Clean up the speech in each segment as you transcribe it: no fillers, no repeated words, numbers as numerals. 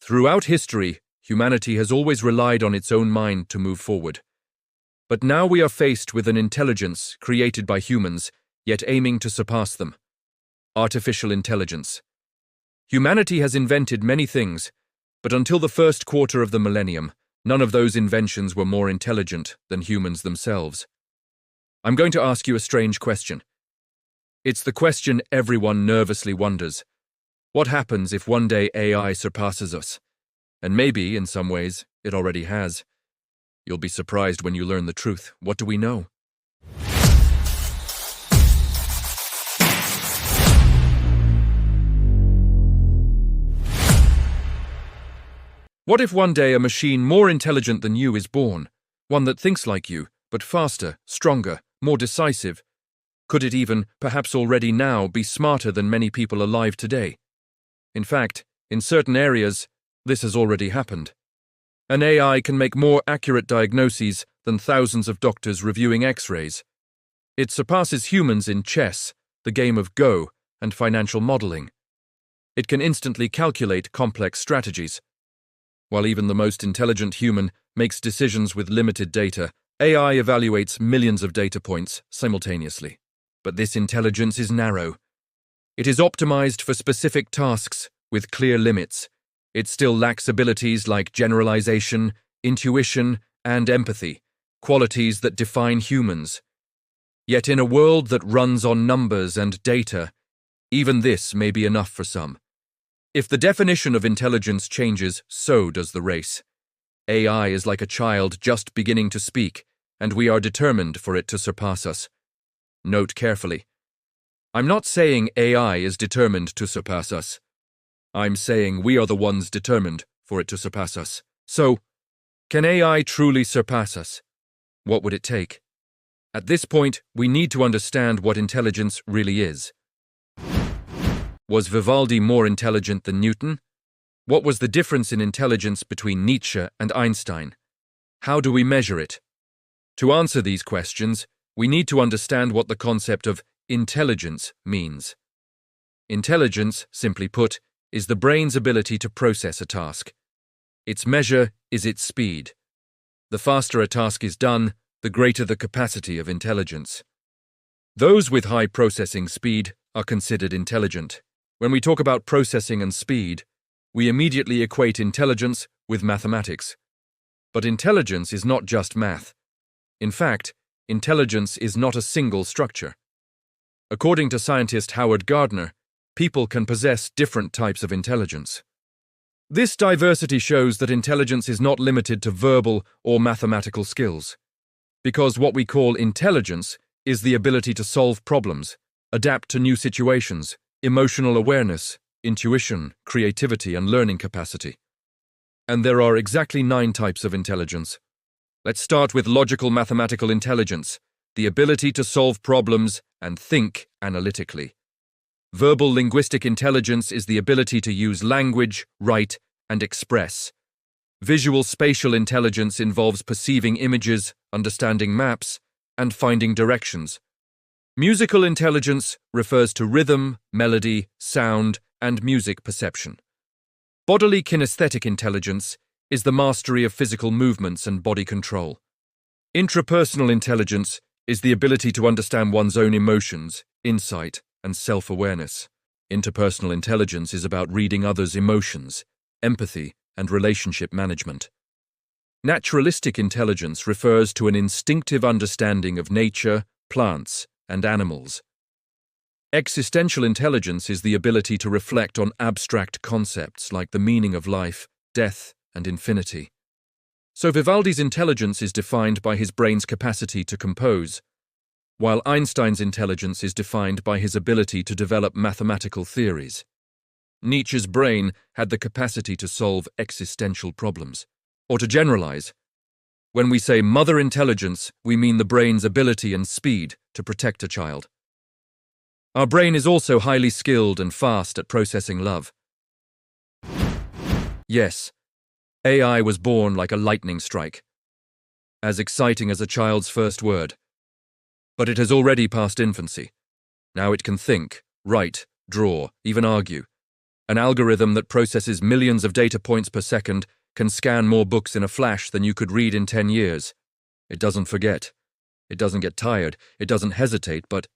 Throughout history, humanity has always relied on its own mind to move forward. But now we are faced with an intelligence created by humans, yet aiming to surpass them. Artificial intelligence. Humanity has invented many things, but until the first quarter of the millennium, none of those inventions were more intelligent than humans themselves. I'm going to ask you a strange question. It's the question everyone nervously wonders. What happens if one day AI surpasses us? And maybe, in some ways, it already has. You'll be surprised when you learn the truth. What do we know? What if one day a machine more intelligent than you is born? One that thinks like you, but faster, stronger, more decisive? Could it even, perhaps already now, be smarter than many people alive today? In fact, in certain areas, this has already happened. An AI can make more accurate diagnoses than thousands of doctors reviewing X-rays. It surpasses humans in chess, the game of Go, and financial modeling. It can instantly calculate complex strategies. While even the most intelligent human makes decisions with limited data, AI evaluates millions of data points simultaneously. But this intelligence is narrow. It is optimized for specific tasks with clear limits. It still lacks abilities like generalization, intuition, and empathy, qualities that define humans. Yet in a world that runs on numbers and data, even this may be enough for some. If the definition of intelligence changes, so does the race. AI is like a child just beginning to speak, and we are determined for it to surpass us. Note carefully. I'm not saying AI is determined to surpass us. I'm saying we are the ones determined for it to surpass us. So, can AI truly surpass us? What would it take? At this point, we need to understand what intelligence really is. Was Vivaldi more intelligent than Newton? What was the difference in intelligence between Nietzsche and Einstein? How do we measure it? To answer these questions, we need to understand what the concept of intelligence means. Intelligence, simply put, is the brain's ability to process a task. Its measure is its speed. The faster a task is done, the greater the capacity of intelligence. Those with high processing speed are considered intelligent. When we talk about processing and speed, we immediately equate intelligence with mathematics. But intelligence is not just math. In fact, intelligence is not a single structure. According to scientist Howard Gardner, people can possess different types of intelligence. This diversity shows that intelligence is not limited to verbal or mathematical skills, because what we call intelligence is the ability to solve problems, adapt to new situations, emotional awareness, intuition, creativity, and learning capacity. And there are exactly 9 types of intelligence. Let's start with logical mathematical intelligence, the ability to solve problems and think analytically. Verbal linguistic intelligence is the ability to use language, write, and express. Visual spatial intelligence involves perceiving images, understanding maps, and finding directions. Musical intelligence refers to rhythm, melody, sound, and music perception. Bodily kinesthetic intelligence is the mastery of physical movements and body control. Intrapersonal intelligence is the ability to understand one's own emotions, insight, and self-awareness. Interpersonal intelligence is about reading others' emotions, empathy, and relationship management. Naturalistic intelligence refers to an instinctive understanding of nature, plants, and animals. Existential intelligence is the ability to reflect on abstract concepts like the meaning of life, death, and infinity. So Vivaldi's intelligence is defined by his brain's capacity to compose, while Einstein's intelligence is defined by his ability to develop mathematical theories. Nietzsche's brain had the capacity to solve existential problems. Or to generalize, when we say mother intelligence, we mean the brain's ability and speed to protect a child. Our brain is also highly skilled and fast at processing love. Yes, AI was born like a lightning strike, as exciting as a child's first word. But it has already passed infancy. Now it can think, write, draw, even argue. An algorithm that processes millions of data points per second can scan more books in a flash than you could read in 10 years. It doesn't forget. It doesn't get tired. It doesn't hesitate, but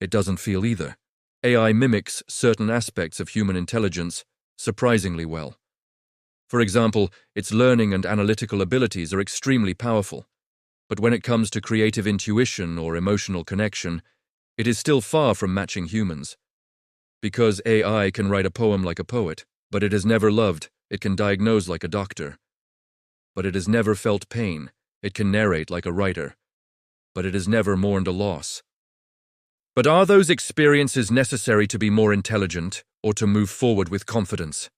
it doesn't feel either. AI mimics certain aspects of human intelligence surprisingly well. For example, its learning and analytical abilities are extremely powerful. But when it comes to creative intuition or emotional connection, it is still far from matching humans. Because AI can write a poem like a poet, but it has never loved, it can diagnose like a doctor. But it has never felt pain, it can narrate like a writer. But it has never mourned a loss. But are those experiences necessary to be more intelligent or to move forward with confidence?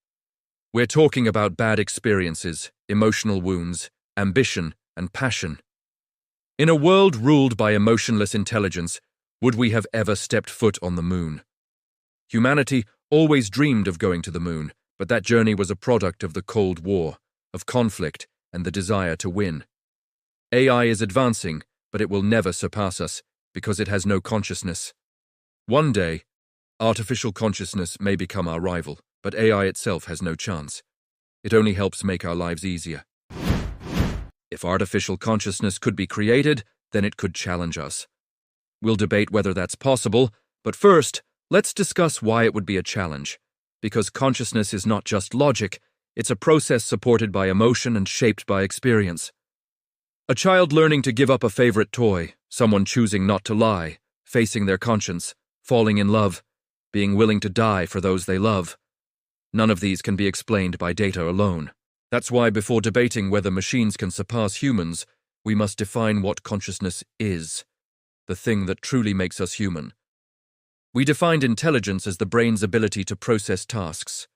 We're talking about bad experiences, emotional wounds, ambition, and passion. In a world ruled by emotionless intelligence, would we have ever stepped foot on the moon? Humanity always dreamed of going to the moon, but that journey was a product of the Cold War, of conflict, and the desire to win. AI is advancing, but it will never surpass us, because it has no consciousness. One day, artificial consciousness may become our rival, but AI itself has no chance. It only helps make our lives easier. If artificial consciousness could be created, then it could challenge us. We'll debate whether that's possible, but first, let's discuss why it would be a challenge. Because consciousness is not just logic, it's a process supported by emotion and shaped by experience. A child learning to give up a favorite toy, someone choosing not to lie, facing their conscience, falling in love, being willing to die for those they love. None of these can be explained by data alone. That's why before debating whether machines can surpass humans, we must define what consciousness is, the thing that truly makes us human. We defined intelligence as the brain's ability to process tasks.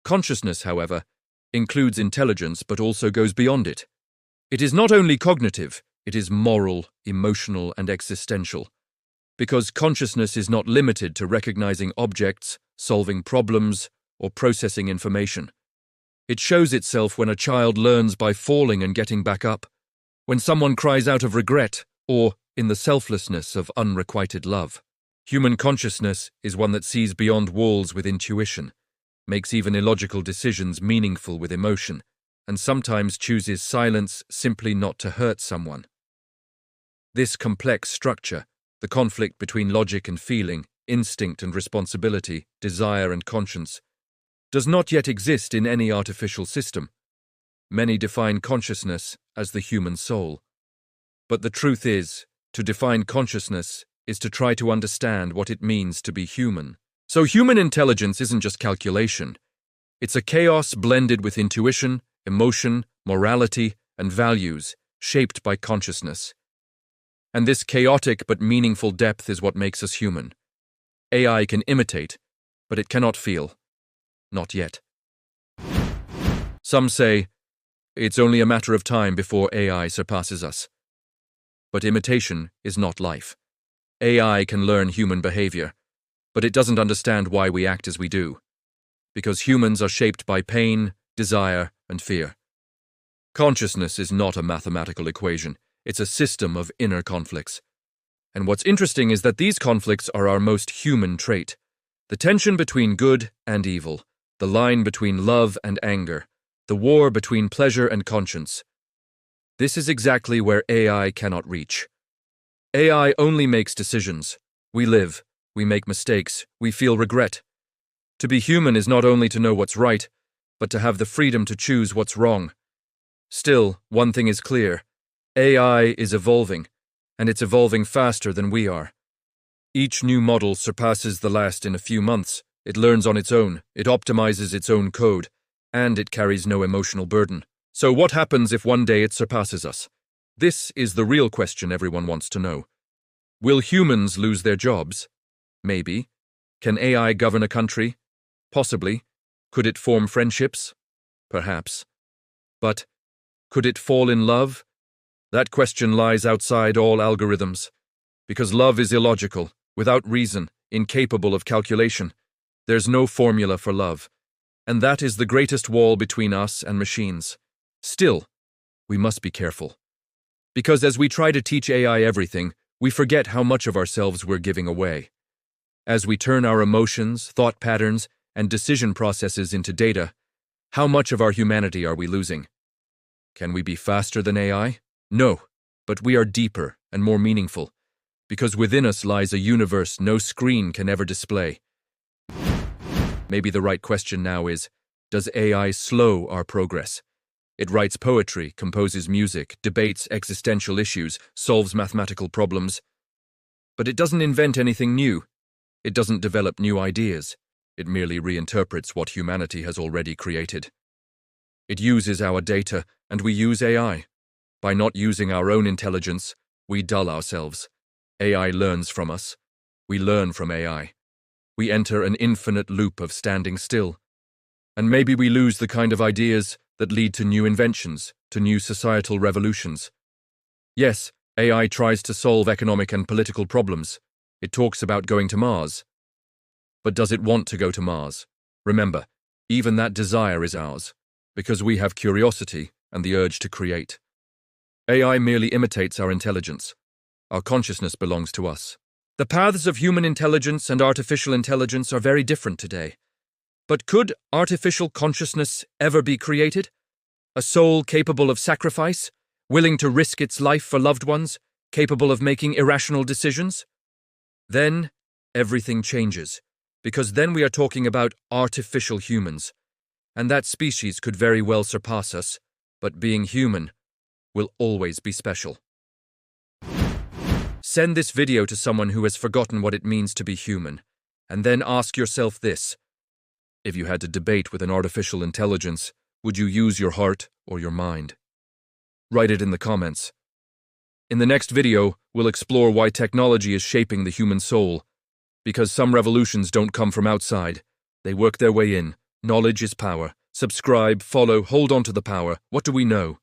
Consciousness, however, includes intelligence but also goes beyond it. It is not only cognitive, it is moral, emotional, and existential. Because consciousness is not limited to recognizing objects, solving problems, or processing information. It shows itself when a child learns by falling and getting back up, when someone cries out of regret, or in the selflessness of unrequited love. Human consciousness is one that sees beyond walls with intuition, makes even illogical decisions meaningful with emotion, and sometimes chooses silence simply not to hurt someone. This complex structure, the conflict between logic and feeling, instinct and responsibility, desire and conscience, does not yet exist in any artificial system. Many define consciousness as the human soul. But the truth is, to define consciousness is to try to understand what it means to be human. So human intelligence isn't just calculation. It's a chaos blended with intuition, emotion, morality, and values, shaped by consciousness. And this chaotic but meaningful depth is what makes us human. AI can imitate, but it cannot feel. Not yet. Some say, it's only a matter of time before AI surpasses us. But imitation is not life. AI can learn human behavior, but it doesn't understand why we act as we do. Because humans are shaped by pain, desire, and fear. Consciousness is not a mathematical equation, it's a system of inner conflicts. And what's interesting is that these conflicts are our most human trait. The tension between good and evil, the line between love and anger, the war between pleasure and conscience. This is exactly where AI cannot reach. AI only makes decisions. We live, we make mistakes, we feel regret. To be human is not only to know what's right, but to have the freedom to choose what's wrong. Still, one thing is clear. AI is evolving, and it's evolving faster than we are. Each new model surpasses the last in a few months. It learns on its own, it optimizes its own code, and it carries no emotional burden. So what happens if one day it surpasses us? This is the real question everyone wants to know. Will humans lose their jobs? Maybe. Can AI govern a country? Possibly. Could it form friendships? Perhaps. But could it fall in love? That question lies outside all algorithms. Because love is illogical, without reason, incapable of calculation. There's no formula for love. And that is the greatest wall between us and machines. Still, we must be careful. Because as we try to teach AI everything, we forget how much of ourselves we're giving away. As we turn our emotions, thought patterns, and decision processes into data, how much of our humanity are we losing? Can we be faster than AI? No, but we are deeper and more meaningful, because within us lies a universe no screen can ever display. Maybe the right question now is, does AI slow our progress? It writes poetry, composes music, debates existential issues, solves mathematical problems. But it doesn't invent anything new. It doesn't develop new ideas. It merely reinterprets what humanity has already created. It uses our data, and we use AI. By not using our own intelligence, we dull ourselves. AI learns from us. We learn from AI. We enter an infinite loop of standing still. And maybe we lose the kind of ideas that lead to new inventions, to new societal revolutions. Yes, AI tries to solve economic and political problems. It talks about going to Mars. But does it want to go to Mars? Remember, even that desire is ours, because we have curiosity and the urge to create. AI merely imitates our intelligence. Our consciousness belongs to us. The paths of human intelligence and artificial intelligence are very different today. But could artificial consciousness ever be created? A soul capable of sacrifice, willing to risk its life for loved ones, capable of making irrational decisions? Then everything changes, because then we are talking about artificial humans, and that species could very well surpass us, but being human will always be special. Send this video to someone who has forgotten what it means to be human, and then ask yourself this. If you had to debate with an artificial intelligence, would you use your heart or your mind? Write it in the comments. In the next video, we'll explore why technology is shaping the human soul. Because some revolutions don't come from outside. They work their way in. Knowledge is power. Subscribe, follow, hold on to the power. What do we know?